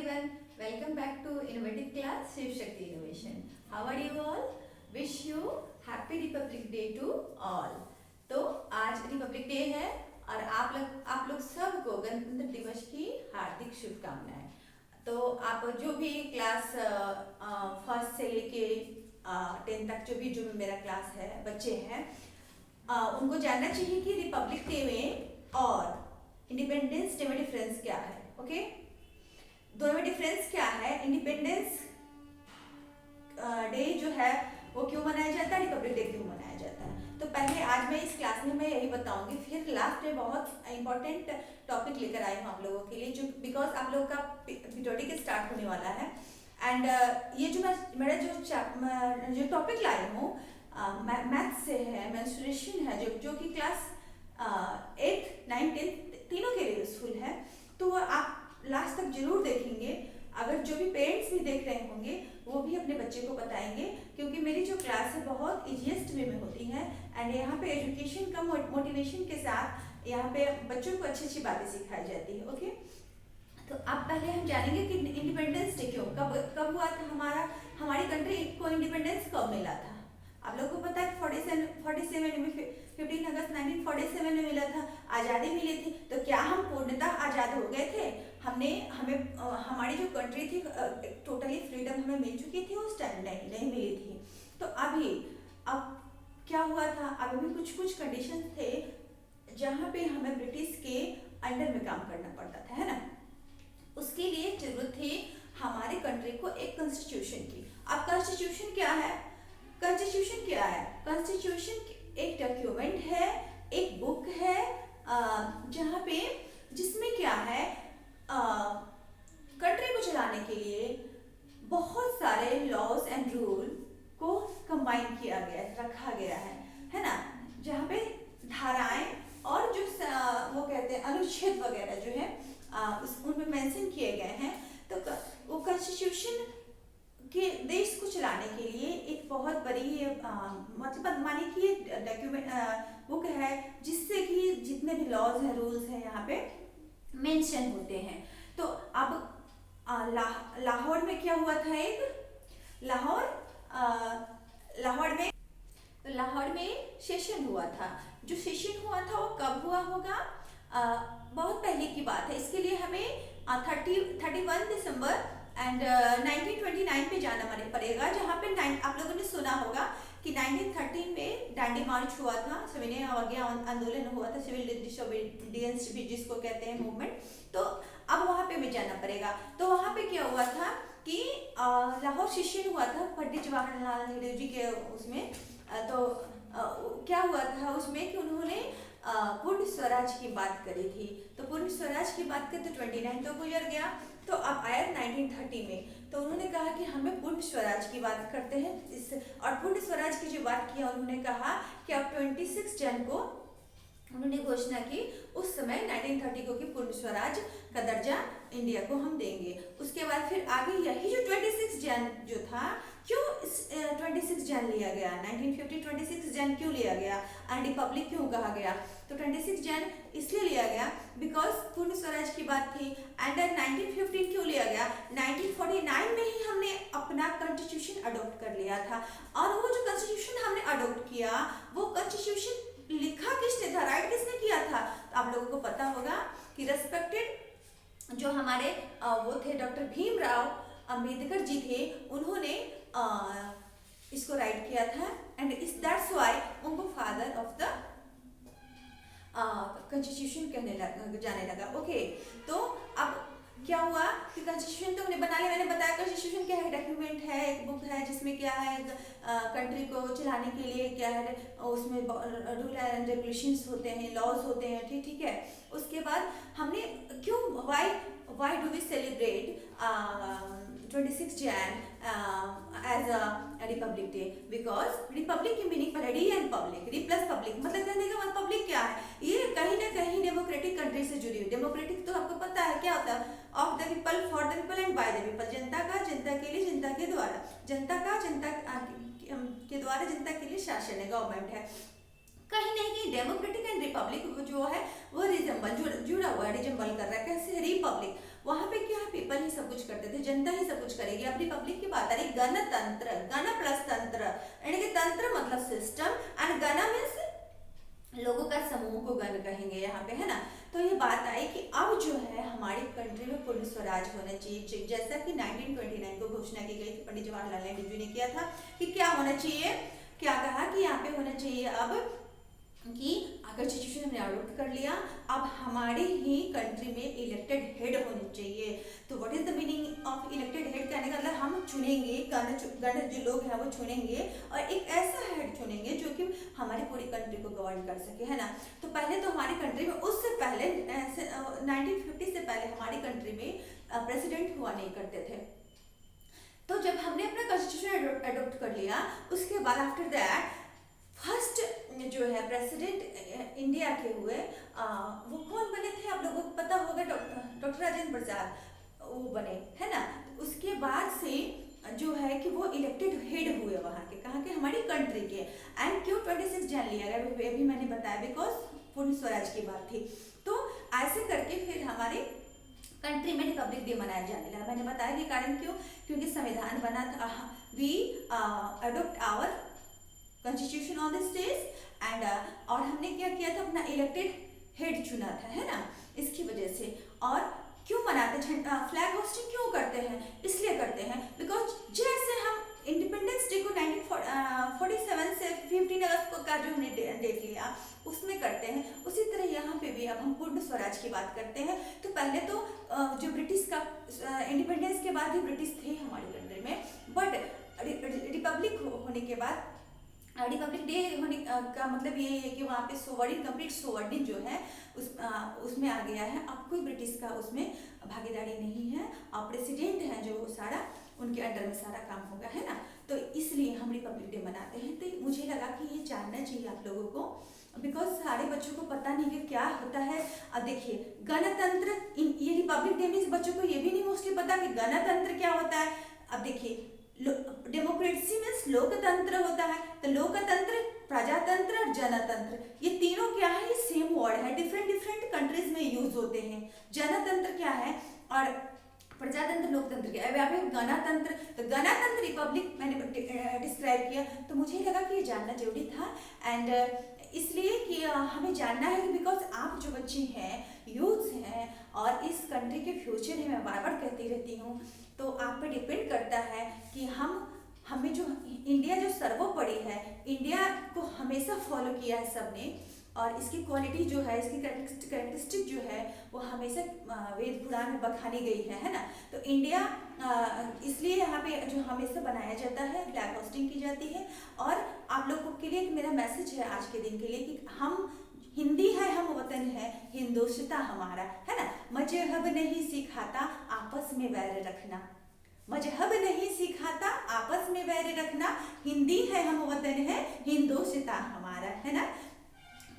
everyone, welcome back to Innovative Class Shiv Shakti Innovation. How are you all? Wish you Happy Republic Day to all. तो आज Republic day है और आप लोग सबको गणतंत्र दिवस की हार्दिक शुभकामनाएं। तो आप जो भी क्लास फर्स्ट से लेके 10 तक जो मेरा क्लास है बच्चे हैं उनको जानना चाहिए कि रिपब्लिक डे में और इंडिपेंडेंस डे में डिफरेंस क्या है। ओके, दोनों में डिफरेंस क्या है। इंडिपेंडेंस डे जो है वो क्यों मनाया जाता है, रिपब्लिक डे क्यों मनाया जाता है। तो पहले आज मैं इस क्लास में मैं यही बताऊंगी, फिर लास्ट में बहुत इंपॉर्टेंट टॉपिक लेकर आई हूँ आप लोगों के लिए, जो बिकॉज आप लोगों का पीरियोडिक स्टार्ट होने वाला है। एंड ये जो मेरा जो टॉपिक लाई हूँ मैथ से है, मेंस्ट्रुएशन है, जो कि क्लास 8, 9, 10 तीनों के लिए यूजफुल है। तो आप लास्ट तक जरूर देखेंगे। अगर जो भी पेरेंट्स भी देख रहे होंगे वो भी अपने बच्चे को बताएंगे, क्योंकि मेरी जो क्लास है बहुत इजीएस्ट वे में होती है। एंड यहाँ पे एजुकेशन का मोटिवेशन के साथ यहाँ पे बच्चों को अच्छी अच्छी बातें सिखाई जाती है। ओके, तो अब पहले हम जानेंगे कि इंडिपेंडेंस डे क्यों कब हुआ था, हमारी कंट्री को इंडिपेंडेंस कब मिला था। आप लोगों को पता है 47 में 15 अगस्त 1947 में मिला था, आज़ादी मिली थी। तो क्या हम पूर्णतः आज़ाद हो गए थे? हमारी जो कंट्री थी टोटली फ्रीडम हमें मिल चुकी थी उस टाइम? नहीं मिली थी। तो अब क्या हुआ था, अभी भी कुछ कंडीशन थे जहाँ पे हमें ब्रिटिश के अंडर में काम करना पड़ता था, है ना। उसके लिए जरूरत थी हमारे कंट्री को एक कॉन्स्टिट्यूशन की। अब कॉन्स्टिट्यूशन क्या है? कॉन्स्टिट्यूशन एक डॉक्यूमेंट है, एक बुक है जहाँ पे जिसमें क्या है कंट्री को चलाने के लिए बहुत सारे लॉज एंड रूल को कंबाइन किया गया, रखा गया है ना। जहाँ पे धाराएं और जो वो कहते हैं अनुच्छेद वगैरह जो है उनमें मेंशन किए गए हैं। तो वो कॉन्स्टिट्यूशन के देश को चलाने के लिए एक बहुत बड़ी मतलब मानिए कि डॉक्यूमेंट बुक है, जिससे कि जितने भी लॉज हैं, रूल्स हैं यहाँ पे मेंशन होते हैं। तो अब लाहौर में क्या हुआ था, लाहौर में सेशन हुआ था। जो सेशन हुआ था वो कब हुआ होगा? बहुत पहले की बात है। इसके लिए हमें 31 दिसंबर एंड 1929 पे जाना पड़ेगा, जहाँ पे आप लोगों ने सुना होगा कि 1913 में दांडी मार्च हुआ था, सविनय अवज्ञा आंदोलन हुआ था, सिविल डिसोबीडियंस भी जिसको कहते हैं मूवमेंट। तो अब वहाँ पे भी जाना पड़ेगा। तो वहाँ पे क्या हुआ था कि लाहौर सेशन हुआ था पंडित जवाहरलाल नेहरू जी के उसमें। तो क्या हुआ था उसमें कि उन्होंने पूर्ण स्वराज की बात करी थी। तो पूर्ण स्वराज की बात करते 29 तो गुजर गया। तो अब आया 1930 में, तो उन्होंने कहा कि हमें पूर्ण स्वराज की बात करते हैं और पूर्ण स्वराज की जो बात किया उन्होंने कहा कि अब 26 जन को उन्होंने घोषणा की उस समय 1930 को कि पूर्ण स्वराज का दर्जा इंडिया को हम देंगे। उसके बाद फिर आगे यही जो 26 जन जो था, क्यों 26 जन लिया गया, 1950 26 जन क्यों लिया गया, एंड रिपब्लिक क्यों कहा गया? तो 26 जन इसलिए लिया गया बिकॉज पूर्ण स्वराज की बात थी। एंड 1915 क्यों लिया गया? 1949 में ही हमने अपना कॉन्स्टिट्यूशन अडॉप्ट कर लिया था। और वो जो कॉन्स्टिट्यूशन हमने अडॉप्ट किया, वो कॉन्स्टिट्यूशन लिखा किसने था, राइट किसने किया था? तो आप लोगों को पता होगा कि रेस्पेक्टेड जो हमारे वो थे डॉक्टर भीमराव अंबेडकर जी थे, उन्होंने इसको राइट किया था। एंड दैट्स व्हाई उनको फादर ऑफ द कॉन्स्टिट्यूशन जाने लगा। ओके, तो अब क्या हुआ कि कॉन्स्टिट्यूशन तो हमने बना लिया। मैंने बताया कॉन्स्टिट्यूशन क्या है, डॉक्यूमेंट है, एक बुक है जिसमें क्या है कंट्री को चलाने के लिए क्या है, उसमें रूल एंड रेगुलेशंस होते हैं, लॉज होते हैं, ठीक है। उसके बाद हमने क्यों why do we celebrate 26 Jan as a republic day? Because republic की मीनिंग पर re and public, re plus public, मतलब कहने का मतलब पब्लिक क्या है, ये कहीं ना कहीं डेमोक्रेटिक कंट्री से जुड़ी हुई। डेमोक्रेटिक तो आपको पता है क्या होता है, of the people, for the people and by the people. जनता का, जनता के लिए, जनता के द्वारा, जनता का, जनता के द्वारा, जनता के लिए शासन है, गवर्नमेंट है। कहीं ना कहीं डेमोक्रेटिक एंड रिपब्लिक जो है वो रिजम्बल जुड़ा हुआ है, रिजम्बल कर रहा है। कैसे? रिपब्लिक, वहाँ पे क्या है, पीपल ही सब कुछ करते थे, जनता ही सब कुछ करेगी। अब रिपब्लिक की बात आ रही, गणतंत्र, गण प्लस तंत्र, यानी कि तंत्र मतलब सिस्टम एंड गण मीन्स लोगों का समूह को गण कहेंगे यहाँ पे, है ना। तो ये बात आई कि अब जो है हमारी कंट्री में पूर्ण स्वराज होना चाहिए, जैसा कि 1929 को घोषणा की गई थी, पंडित जवाहरलाल नेहरू जी ने किया था कि क्या होना चाहिए, क्या कहा कि यहाँ पे होना चाहिए अब कि अगर कॉन्स्टिट्यूशन हमने अडॉप्ट कर लिया, अब हमारे ही कंट्री में इलेक्टेड हेड होने चाहिए। तो what is the meaning of elected head, कहने का मतलब हम चुनेंगे, गण जो लोग हैं वो चुनेंगे और एक ऐसा हेड चुनेंगे जो कि हमारी पूरी कंट्री को गवर्न कर सके, है ना। तो पहले तो हमारी कंट्री में, उससे पहले 1950 से पहले हमारी कंट्री में प्रेसिडेंट हुआ नहीं करते थे। तो जब हमने अपना कॉन्स्टिट्यूशन अडॉप्ट कर लिया, उसके बाद आफ्टर दैट फर्स्ट जो है प्रेसिडेंट इंडिया के हुए, वो कौन बने थे आप लोगों को पता होगा, डॉक्टर राजेंद्र प्रसाद वो बने, है ना। उसके बाद से जो है कि वो इलेक्टेड हेड हुए वहाँ के, कहाँ के, हमारी कंट्री के। एंड क्यों 26 जान लिया गया, अभी मैंने बताया, बिकॉज पूर्ण स्वराज की बात थी। तो ऐसे करके फिर हमारे कंट्री में रिपब्लिक डे मनाया जाने लगा। मैंने बताया कि कारण क्यों, क्योंकि संविधान बना था, we adopt our constitution on this days and और हमने क्या किया था, अपना इलेक्टेड हेड चुना था, है ना, इसकी वजह से। और क्यों मनाते झंडा फ्लैग होस्टिंग क्यों करते हैं, इसलिए करते हैं बिकॉज जैसे हम इंडिपेंडेंस डे को 1947 से 15 अगस्त को का जो हमने डेट लिया उसमें करते हैं, उसी तरह यहाँ पे भी अब हम पूर्ण स्वराज की बात करते हैं। तो पहले तो जो ब्रिटिश का इंडिपेंडेंस के बाद ही ब्रिटिश थे हमारी कंट्री में, बट रिपब्लिक होने के बाद, रिपब्लिक डे होने का मतलब ये है कि वहाँ पे सोवर्डिन, कंप्लीट सोवर्डिन जो है उसमें आ गया है। अब कोई ब्रिटिश का उसमें भागीदारी नहीं है, और प्रेसिडेंट हैं जो सारा उनके अंडर में सारा काम होगा, है ना। तो इसलिए हम रिपब्लिक डे मनाते हैं। तो मुझे लगा कि ये जानना चाहिए आप लोगों को, बिकॉज सारे बच्चों को पता नहीं कि क्या होता है। अब देखिए गणतंत्र, ये रिपब्लिक डे में बच्चों को ये भी नहीं मोस्टली पता कि गणतंत्र क्या होता है। अब देखिए डेमोक्रेसी मीन्स लोकतंत्र होता है, तो लोकतंत्र, प्रजातंत्र और जनतंत्र, ये तीनों क्या है, ये सेम वर्ड है, डिफरेंट डिफरेंट कंट्रीज में यूज होते हैं। जनतंत्र क्या है और प्रजातंत्र लोकतंत्र क्या है। यहाँ पे गणतंत्र, तो गणतंत्र रिपब्लिक मैंने डिस्क्राइब किया, तो मुझे लगा कि ये जानना जरूरी था। एंड इसलिए कि हमें जानना है कि बिकॉज आप जो बच्चे हैं, यूथ हैं और इस कंट्री के फ्यूचर है, मैं बार बार कहती रहती हूँ, तो आप पे डिपेंड करता है कि हमें जो इंडिया जो सर्वोपरि है, इंडिया को हमेशा फॉलो किया है सबने, और इसकी क्वालिटी जो है, इसकी कैरेक्टरिस्टिक जो है वो हमेशा वेद पुराण में बखानी गई है ना। तो इंडिया इसलिए यहाँ पे जो हमेशा बनाया जाता है, फ्लैग होस्टिंग की जाती है। और आप लोगों के लिए मेरा मैसेज है आज के दिन के लिए कि हम हिंदी है, हम वतन है, हिंदोस्ता हमारा, है ना। मजहब नहीं सिखाता आपस में वैर रखना, मजहब नहीं सिखाता आपस में वैर रखना, हिंदी है हम वतन है, हिंदोस्ता हमारा, है ना।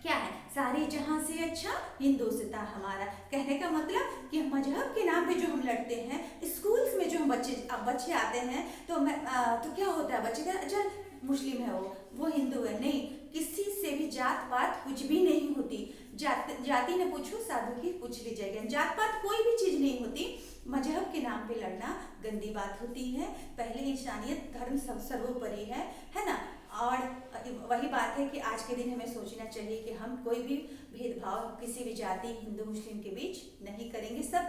क्या है, सारे जहां से अच्छा हिंदोस्ता हमारा, कहने का मतलब कि मजहब के नाम पे जो हम लड़ते हैं, स्कूल्स में जो हम बच्चे आते हैं, तो क्या होता है, बच्चे का अच्छा मुस्लिम है, वो हिंदू है, नहीं, किसी से भी जात पात कुछ भी नहीं होती। जाति ने पूछो साधु की पूछ ली जाएगी, जात पात कोई भी चीज नहीं होती। मजहब के नाम पे लड़ना गंदी बात होती है। पहले इंसानियत, धर्म सब सर्वोपरि है ना। और वही बात है कि आज के दिन हमें सोचना चाहिए कि हम कोई भी भेदभाव किसी भी जाति, हिंदू मुस्लिम के बीच नहीं करेंगे। सब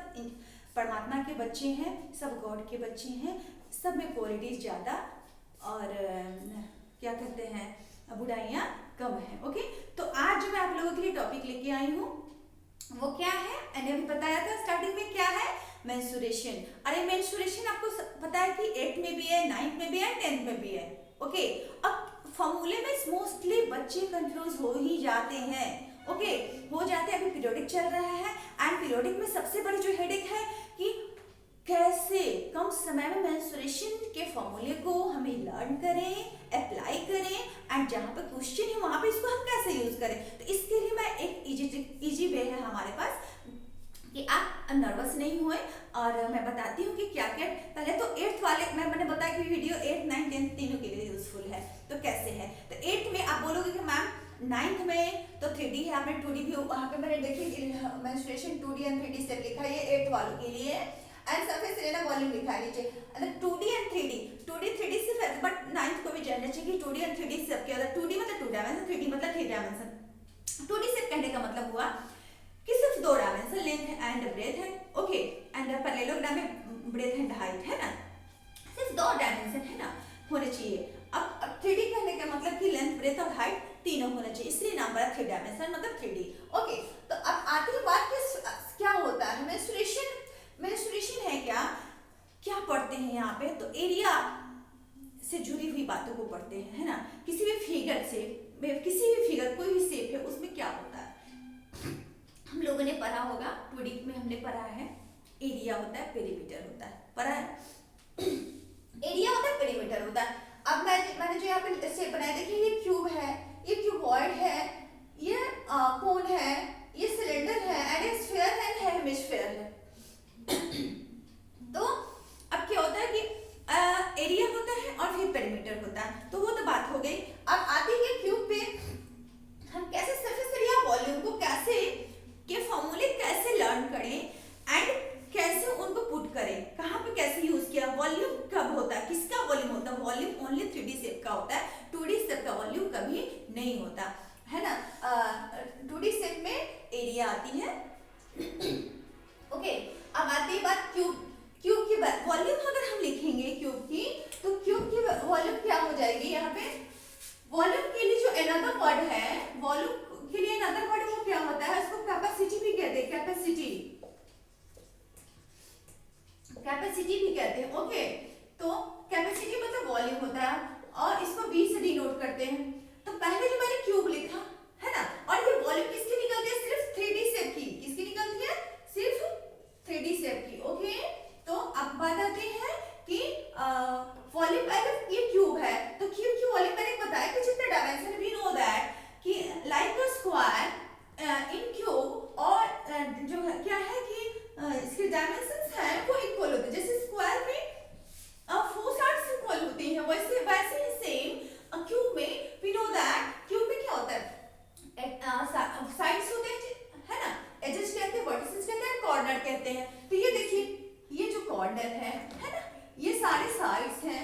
परमात्मा के बच्चे हैं, सब गॉड के बच्चे हैं, सब में क्वालिटीज ज़्यादा और क्या कहते हैं, बुराइयाँ कम है। ओके, तो आज जो मैं आप लोगों के लिए टॉपिक लेके आई हूँ वो क्या है, मैंने अभी बताया था स्टार्टिंग में, क्या है, मेंस्ट्रुएशन। अरे मेंस्ट्रुएशन आपको पता है कि 8th में भी है, 9th में भी है, 10th में भी है। ओके, अब फॉर्मूले में मोस्टली बच्चे कंफ्यूज हो ही जाते हैं। ओके, हो जाते हैं। अभी पीरियोडिक चल रहा है एंड पीरियोडिक में सबसे बड़ी जो हेडेक है कि कैसे कम समय में मेंस्ट्रुएशन के फॉर्मूले को हमें लर्न करें, अप्लाई करें एंड जहाँ पे क्वेश्चन है वहाँ पे इसको हम कैसे यूज करें। तो इसके लिए मैं एक इजी वे है हमारे पास कि आप नर्वस नहीं हुए, और मैं बताती हूँ कि क्या क्या। पहले तो 8th वाले मैंने बताया कि वीडियो 8th 9th 10th तीनों के लिए यूजफुल है। तो कैसे है, तो 8th में आप बोलोगे कि मैम 9th में तो 3D है, आपने 2D भी वहाँ पे मैंने देखी menstruation 2D and 3D step लिखा है, ये 8th वालों के लिए। एंड सरफेस लेना, वॉल्यूम लिखा है नीचे। अगर 2D and 3D, 2D 3D सिर्फ है, बट 9th को भी जानना चाहिए कि 2D एंड 3D सिर्फ क्या होता है। 2D मतलब 2 डायमेंशन, 3D मतलब 3 डायमेंशन। 2D सिर्फ कहने का मतलब हुआ कि सिर्फ 2 डायमेंशन, लेंथ एंड ब्रेथ है, ओके, एंड पैरेललोग्राम में ब्रेथ एंड हाइट है ना, सिर्फ 2 डायमेंशन है ना होने चाहिए। अब 3D कहने का मतलब कि लेंथ ब्रेथ और हाइट तीनों होना चाहिए, इसलिए नाम पड़ा 3 डायमेंशन मतलब 3D, ओके। तो अब आती है बात कि क्या होता है मेंस्ट्रुएशन। मेंस्ट्रुएशन है क्या, क्या पढ़ते हैं यहाँ पे, तो एरिया से जुड़ी हुई बातों को पढ़ते हैं, है ना। किसी भी फिगर से, किसी भी फिगर, कोई भी शेप है, उसमें क्या होता है, हम लोगों ने पढ़ा होगा, 2D में हमने पढ़ा है एरिया होता है, पेरीमीटर होता है, पढ़ा है। एरिया होता है, पेरीमीटर होता है। अब मैंने जो यहाँ पे शेप बनाया, देखिए ये क्यूब है, ये क्यूबॉइड है, ये कोन है, ये सिलेंडर है, एंड ये स्फीयर है, हेमिस्फीयर है। तो अब क्या होता है कि एरिया होता है और फिर पेरीमीटर होता है, तो वो तो बात हो गई। अब आती है क्यूब पे, हम कैसे सरफेस एरिया वॉल्यूम को कैसे के फॉर्मूले कैसे लर्न करें एंड कैसे उनको पुट करें, कहाँ पे कैसे यूज किया, वॉल्यूम कब होता है, किसका वॉल्यूम होता है, वॉल्यूम ओनली 3D शेप का होता है, 2D शेप का वॉल्यूम कभी नहीं होता है ना। 2D शेप में एरिया आती है, ओके। अब आती है बात क्यूब। क्यूब की बात, वॉल्यूम अगर हम लिखेंगे क्यूब की, तो क्यूब की वॉल्यूम क्या हो जाएगी, यहाँ पे वॉल्यूम के लिए जो अनदर वर्ड है, वॉल्यूम के लिए अनदर वर्ड वो क्या होता है, उसको कैपेसिटी भी कहते हैं, कैपेसिटी, कैपेसिटी भी कहते हैं, ओके। तो कैपेसिटी मतलब वॉल्यूम होता है, और इसको बी से डिनोट करते हैं। तो पहले जो मैंने क्यूब लिखा है ना, और ये वॉल्यूम किसकी निकलती है, सिर्फ 3D शेप की, किसकी निकलती है, सिर्फ 3D शेप की, ओके। तो अब बात आती है कि वॉल्यूम, पहले ये क्यूब है, तो क्यूब की वॉल्यूम मैंने बताया कि जितने डायमेंशन, वी नो दैट कि like a square in cube, और जो है क्या है कि इसके डायमेंशंस हैं वो इक्वल होते हैं, जैसे स्क्वायर में 4 साइड्स इक्वल होती हैं, वैसे वैसे ही सेम क्यूब में वी नो दैट, क्यूब में क्या होता है, साइड्स होते हैं, है ना, एजेस कहते हैं, वर्टिसेस कहते हैं, कॉर्नर कहते हैं। तो ये देखिए, ये जो कॉर्नर है ना, ये सारे साइड्स हैं,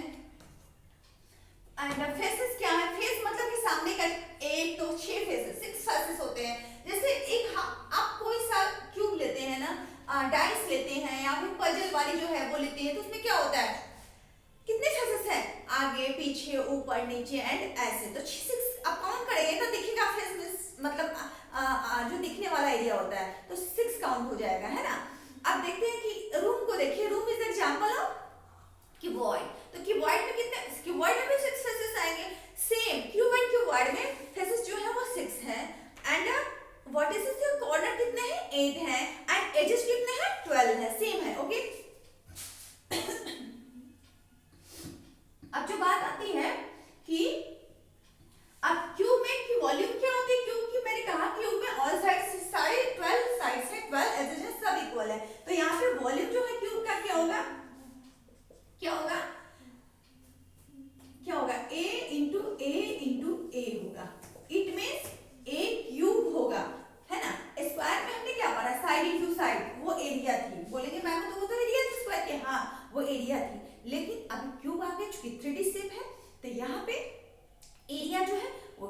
एंड फेसेस क्या है, फेस मतलब कि सामने का, एक तो 6 फेसेस, 6 फेसेस होते हैं। जैसे एक आप कोई सा क्यूब लेते हैं ना, डाइस लेते हैं या फिर पजल वाली जो है वो लेते हैं, तो उसमें क्या होता है, कितने फेसेस हैं, आगे पीछे ऊपर नीचे एंड ऐसे, तो 6 आप काउंट करेंगे तो दिखेगा फेस, मतलब जो दिखने वाला एरिया होता है, तो 6 काउंट हो जाएगा, है ना। अब देखते हैं कि रूम को देखिए, room is example of cuboid. तो क्यूबॉइड में कितने, क्यूबॉइड में भी 6 फेसेस आएंगे, सेम क्यूब एंड क्यूबॉइड में फेसेस जो है वो 6 हैं, एंड वर्टिसेस के कॉर्नर कितने हैं, 8 हैं, एंड एजेस कितने हैं, 12 है, सेम है, ओके। अब जो बात आती है कि अब क्यूब में की वॉल्यूम क्या होती है, क्यूब की मैंने कहा क्यूब में ऑल साइड्स, सारे 12 साइड्स हैं, 12 एजेस हैं, सब इक्वल है, तो यहाँ पे वॉल्यूम जो है क्यूब का क्या होगा, क्या होगा, क्या होगा, a इंटू a होगा, इट मीन्स a क्यूब होगा, है ना। स्क्वायर में हमने क्या पढ़ा, साइड इंटू साइड, वो एरिया थी, बोलेंगे मैम तो वो तो एरिया थी स्क्वायर के, हाँ वो एरिया थी, लेकिन अभी क्यूब आ गया, चूंकि 3D शेप है, तो यहाँ पे एरिया जो है वो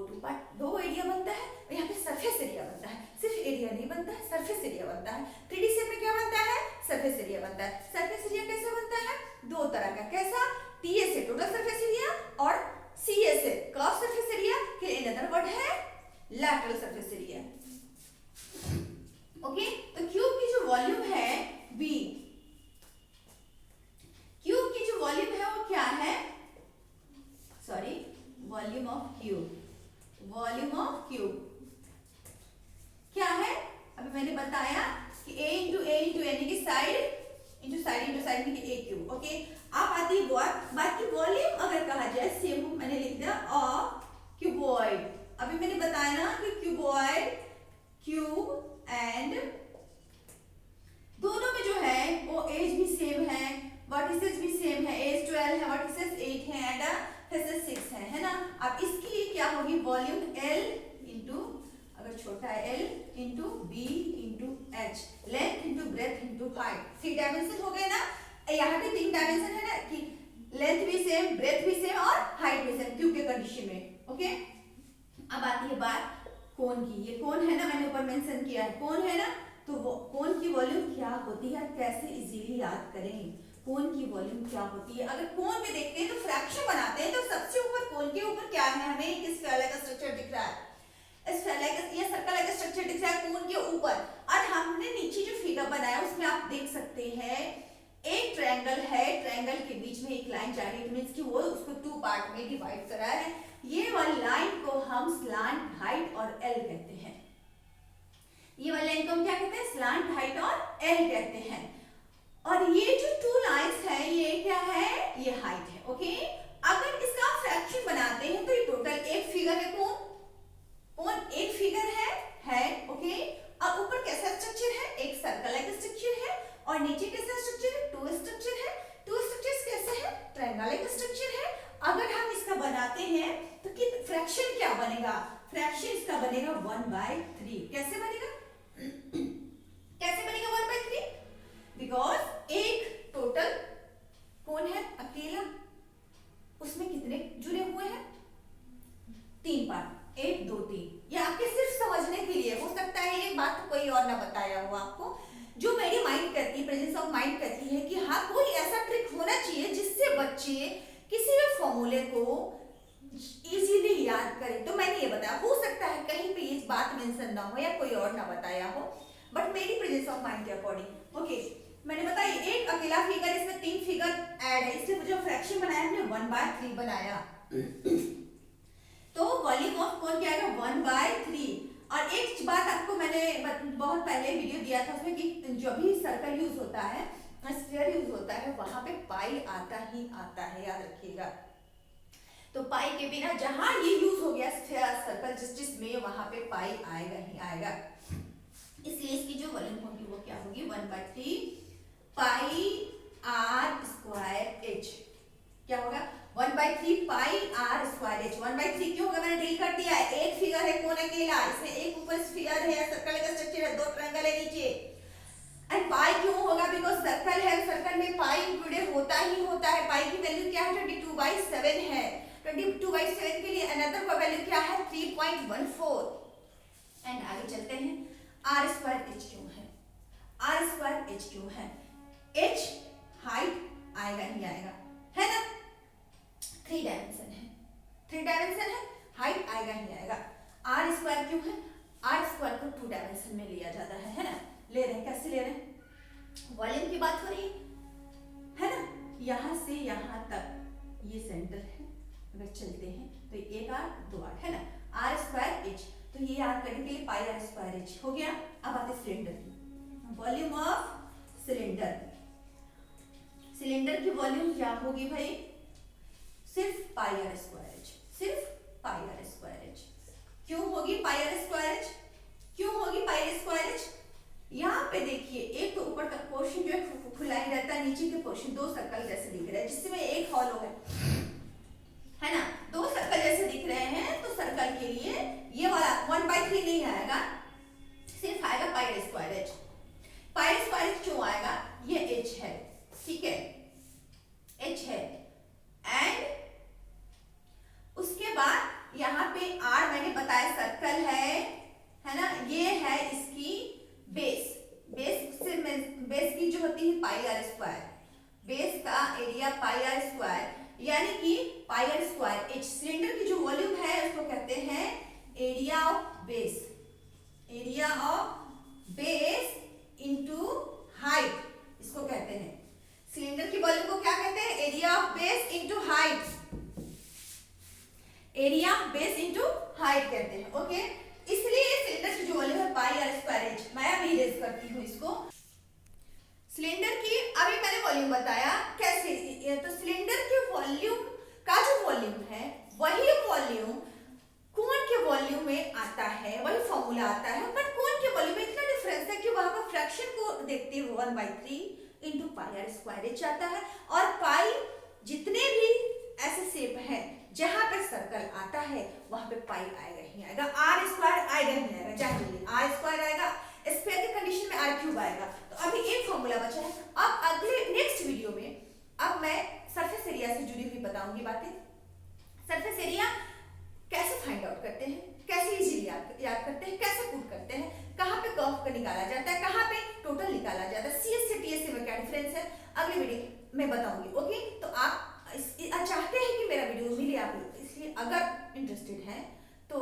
2 एरिया बनता है, और यहाँ पे सरफेस एरिया बनता है, सिर्फ एरिया नहीं बनता है, सरफेस एरिया बनता है। 3D शेप में क्या बनता है, सरफेस एरिया बनता है। सरफेस एरिया कैसे बनता है, 2 तरह का, कैसा, TA से टोटल सरफेस एरिया, और CA से क्रॉस सरफेस एरिया, के अनदर वर्ड है लैटरल सरफेस एरिया, ओके। तो क्यूब की जो वॉल्यूम है V, क्यूब की जो वॉल्यूम है वो क्या है, sorry, volume of cube, volume of cube क्या है, अभी मैंने बताया कि a इंटू यानी कि साइड इंटू साइड में a क्यूब, ओके। अब आती है बात की वॉल्यूम अगर कहा जाए, सेम मैंने लिख दिया ऑफ क्यूबॉइड, अभी मैंने बताया ना कि क्यूबॉइड, क्यूब एंड दोनों में जो है वो एज भी सेम है, वर्टिसेस भी सेम है, एज 12 है, वर्टिसेस 8 है, एंड फेसेस 6 है ना। अब इसके लिए क्या होगी, वॉल्यूम L इंटू, अगर छोटा है L into B into H, length into breadth into height, 3 dimension हो गए ना। यहाँ पे 3 डायमेंशन है ना कि लेंथ भी सेम, ब्रेथ भी सेम और हाइट भी सेम क्यूब के कंडीशन में। ओके, अब आती है बात कोन की। ये कोन है ना, मैंने ऊपर मेंशन किया है कोन है ना, तो वो कोन की वॉल्यूम क्या होती है, कैसे इजीली याद करें कोन की वॉल्यूम क्या होती है। अगर कोन में देखते हैं तो फ्रैक्शन बनाते हैं तो सबसे ऊपर कोन के ऊपर क्या है, हमें एक स्फेयर का स्ट्रक्चर दिख रहा है, ये सर्कल का स्ट्रक्चर दिख रहा है कोन के ऊपर। और हमने नीचे जो फिगर बनाया उसमें आप देख सकते हैं एक ट्रायंगल है, ट्रायंगल के बीच में एक लाइन जा रही है, मींस कि वो उसको 2 पार्ट में डिवाइड करा है। ये वाली लाइन को हम स्लांट हाइट और एल कहते हैं। ये वाली लाइन को हम क्या कहते हैं, स्लांट हाइट और एल कहते हैं। और ये जो 2 लाइंस है ये क्या है, ये हाइट है। ओके, अगर इसका फ्रैक्शन बनाते हैं तो ये टोटल एक फिगर है कोन एक फिगर है। ओके, और ऊपर कैसा स्ट्रक्चर है, एक सर्कल लाइक स्ट्रक्चर है और नीचे कैसा स्ट्रक्चर है, 2 स्ट्रक्चर है। 2 स्ट्रक्चर्स कैसे है, ट्रायंगल लाइक स्ट्रक्चर है। अगर हम इसका बनाते हैं तो कित फ्रैक्शन क्या बनेगा, फ्रैक्शन इसका बनेगा 1/3। कैसे बनेगा कैसे बनेगा 1/3, बिकॉज एक टोटल कौन है अकेला, उसमें कितने जुड़े हुए हैं, 3 पार्ट, 1 2 3। ये आपके सिर्फ समझने के लिए, हो सकता है ये बात कोई और ना बताया हो आपको। जो मेरी माइंड कहती है, प्रेजेंस ऑफ माइंड कहती है कि हाँ कोई ऐसा ट्रिक होना चाहिए जिससे बच्चे किसी भी फॉर्मूले को इजीली याद करें। तो मैंने ये बताया, हो सकता है कहीं पे ये बात मेंशन ना हो या कोई और ना बताया हो, बट मेरी प्रेजेंस ऑफ माइंड के अकॉर्डिंग। ओके, मैंने बताया एक अकेला फिगर, इसमें 3 फिगर ऐड है, इसलिए जो फ्रैक्शन बनाया हमने 1/3 बनाया। तो वॉल्यूम ऑफ कोन क्या आएगा 1/3। और एक बात आपको मैंने बहुत पहले वीडियो दिया था उसमें कि जो भी सर्कल यूज होता है, स्फीयर यूज होता है, वहां पे पाई आता ही आता है, याद रखिएगा। तो पाई के बिना जहां ये यूज हो गया स्फीयर सर्कल जिसमें, वहां पे पाई आएगा ही आएगा। इसलिए इसकी जो वॉल्यूम होगी वो क्या होगी 1/3 पाई आर स्क्वायर एच। क्या होगा 1/3 पाई आर स्क्वायर एच। 1/3 क्यों होगा, मैंने डील कर दिया है। एक फिगर है कौन अकेला, इसमें एक ऊपर स्फीयर है, सर्कल का स्ट्रक्चर है, 2 ट्रायंगल है नीचे। एंड पाई क्यों होगा, बिकॉज सर्कल है, सर्कल में पाई इंक्लूडेड होता ही होता है। पाई की वैल्यू क्या है 22/7 है। 22/7 के लिए अनदर का वैल्यू क्या है 3.14। एंड आगे चलते हैं, आर स्क्वायर एच क्यों है, आर स्क्वायर एच क्यों है, एच हाइट आएगा ही आएगा, है ना। 3 डायमेंशन है, 3 डायमेंशन है, हाइट आएगा ही आएगा। आर स्क्वायर क्यों है, आर स्क्वायर को 2 डायमेंशन में लिया जाता है ना। ले रहे हैं, कैसे ले रहे हैं, वॉल्यूम की बात हो रही है ना। यहां से यहां तक ये सेंटर है, अगर चलते हैं तो 1 आर 2 आर है ना, आर स्क्वायर एच। तो ये याद करने के लिए पाई आर स्क्वायर एच हो गया। अब आते सिलेंडर की वॉल्यूम ऑफ सिलेंडर। सिलेंडर की वॉल्यूम क्या होगी भाई, सिर्फ पाई आर स्क्वायर एच, सिर्फ पाई आर स्क्वायर एच। क्यों होगी पाई आर स्क्वायर एच, क्यों होगी पाई आर स्क्वायर एच। यहाँ पे देखिए एक तो ऊपर तक पोर्शन जो है खुला ही रहता है, नीचे के पोर्शन 2 सर्कल जैसे दिख रहे हैं जिसमें एक हॉलो है ना, 2 सर्कल जैसे दिख रहे हैं। तो सर्कल के लिए ये वाला 1/3 नहीं आएगा, सिर्फ आएगा pi r square h. Pi r square h क्यों आएगा, ये एच है, ठीक है, एच है। एंड उसके बाद यहाँ पे आर मैंने बताया सर्कल है ना, ये है इसकी बेस। बेस की जो होती है पाई आर स्क्वायर, बेस का एरिया पाई आर स्क्वायर, यानी कि पाई आर स्क्वायर एच। सिलेंडर की जो वॉल्यूम है उसको कहते हैं area of base, area of base into height, इसको कहते हैं। सिलेंडर की वॉल्यूम को क्या कहते हैं, area of base into height, area of base into height कहते हैं। ओके, इसलिए सिलेंडर की जो वॉल्यूम है पाई आर स्क्वायर एच। मैं अभी इरेज करती हूँ इसको। सिलेंडर की अभी मैंने वॉल्यूम बताया कैसे, तो सिलेंडर के वॉल्यूम का जो वॉल्यूम है वही वॉल्यूम कोन के वॉल्यूम में आता है, वही फॉर्मूला आता है। बट कोन के वॉल्यूम में इतना डिफरेंस है कि वहां पर फ्रैक्शन को देखते हुए 1/3 into pi r square h आता है। और पाई जितने भी ऐसे शेप है जहां पर सर्कल आता है वहां पे पाई आएगा ही आएगा, आर स्क्वायर आएगा ही आएगा, चाहिए आर स्क्वायर आएगा, स्फीयर की कंडीशन में आर क्यूब आएगा। तो अभी एक फॉर्मूला बचा है। अब अगले नेक्स्ट वीडियो में एरिया से जुड़ी हुई बताऊंगी बातें। सरफेस एरिया कैसे फाइंड आउट करते हैं, कैसे इजीली याद करते हैं, कैसे पुट करते हैं, कहाँ पे कर्व का निकाला जाता है, कहाँ पे टोटल निकाला जाता है, सीएस से टीएस में क्या डिफरेंस है, अगले वीडियो में बताऊंगी। ओके, तो आप चाहते हैं कि मेरा वीडियो मिले आप लोग, इसलिए अगर इंटरेस्टेड हैं तो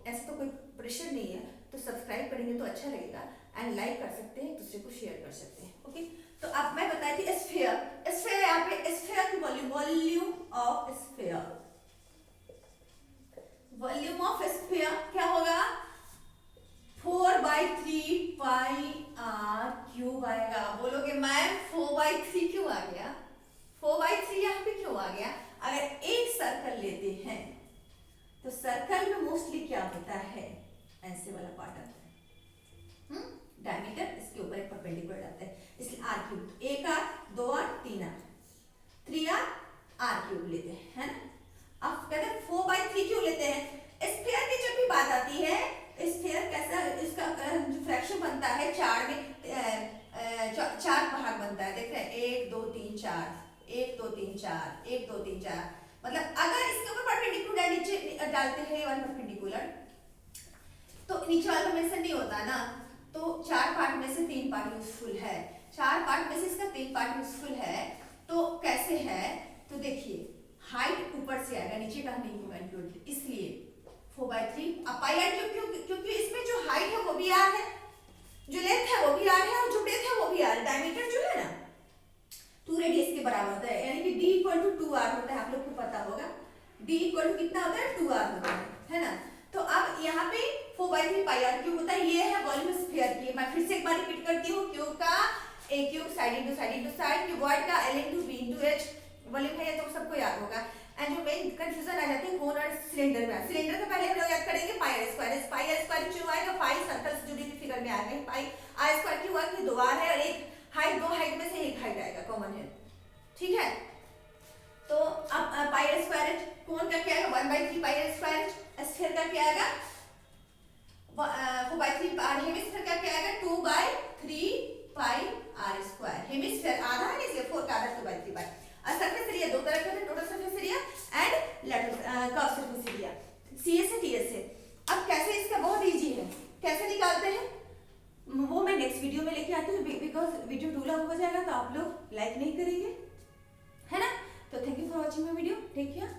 ऐसा तो कोई प्रेशर नहीं है, तो सब्सक्राइब करेंगे तो अच्छा लगेगा एंड लाइक कर सकते हैं, दूसरे को शेयर कर सकते हैं। ओके, तो अब मैं बताई थी स्फीयर यहाँ पे स्फीयर की volume of sphere, volume of sphere क्या होगा 4/3 पाई आर क्यूब आएगा। बोलोगे मैम 4/3 क्यों आ गया, 4/3 यहाँ पे क्यों आ गया? अगर एक सर्कल लेते हैं तो सर्कल में मोस्टली क्या होता है, ऐसे वाला पार्ट आता है, डायमीटर इसके ऊपर एक परपेंडिकुलर आता है, इसलिए r cube, 1 r 2 r 3 r 3 r cube लेते हैं, है ना। अब कहते हैं 4/3 क्यों लेते हैं? स्फीयर की जब भी बात आती है, स्फीयर कैसा इसका जो फ्रैक्शन बनता है 4 में 4 भाग बनता है, देख रहे हैं 1 2 3 4 1 2 3 4 1 2 3 4, मतलब अगर इसके ऊपर परपेंडिकुलर नीचे डालते हैं वन परपेंडिकुलर तो नीचे वाला मेंशन नहीं होता ना, तो 4 पार्ट में से 3 पार्ट यूजफुल है, 4 पार्ट में से इसका 3 पार्ट यूजफुल है। तो कैसे है, तो देखिए हाइट ऊपर से आएगा, नीचे का नहीं होगा इंक्लूडेड, इसलिए 4/3 अब पाई आर क्योंकि इसमें जो हाइट है वो भी आर है, जो लेंथ है वो भी आर है, और जो ब्रेथ है वो भी आर, डायमीटर जो है ना 2 रेडियस के बराबर होता है, यानी कि d = 2r होता है, आप लोग को पता होगा d = कितना होता है 2r होता है ना। तो अब यहाँ पे 4/3 पाई आर क्यूब होता है, ये है वॉल्यूम स्फीयर की। मैं फिर से एक बार रिपीट करती हूँ, क्यूब का a cube side into side, cuboid का l * b * h वॉल्यूम है, ये तो सबको याद होगा। एंड जो मेन कंफ्यूजन आ जाती है कोन और सिलेंडर में, सिलेंडर का पहले हम लोग याद करेंगे पाई आर स्क्वायर क्यों आएगा, पाई सर्कल से जुड़ी हुई फिगर में आ गई, पाई आर स्क्वायर क्यों आएगा, 2 आर है और एक हाइट, 2 हाइट में से एक हाइट आएगा, कॉमन है, ठीक है। तो अब पाई आर स्क्वायर कोन का क्या है 1/3 पाई आर स्क्वायर, स्फीयर का क्या आएगा 4/3, और हेमिस्फीयर का क्या आएगा 2/3 पाई आर स्क्वायर, हेमिस्फीयर आधा है इसलिए 4 का आधा 2/3 पाई। और सरफेस एरिया दो तरह के होते हैं, total surface area and lateral curve surface area, CS से टीएस से। अब कैसे, इसका बहुत इजी है, कैसे निकालते हैं वो मैं नेक्स्ट वीडियो में लेके आती हूँ, बिकॉज वीडियो टू लॉन्ग हो जाएगा तो आप लोग लाइक नहीं करेंगे, है ना। तो thank you for watching my video, take care.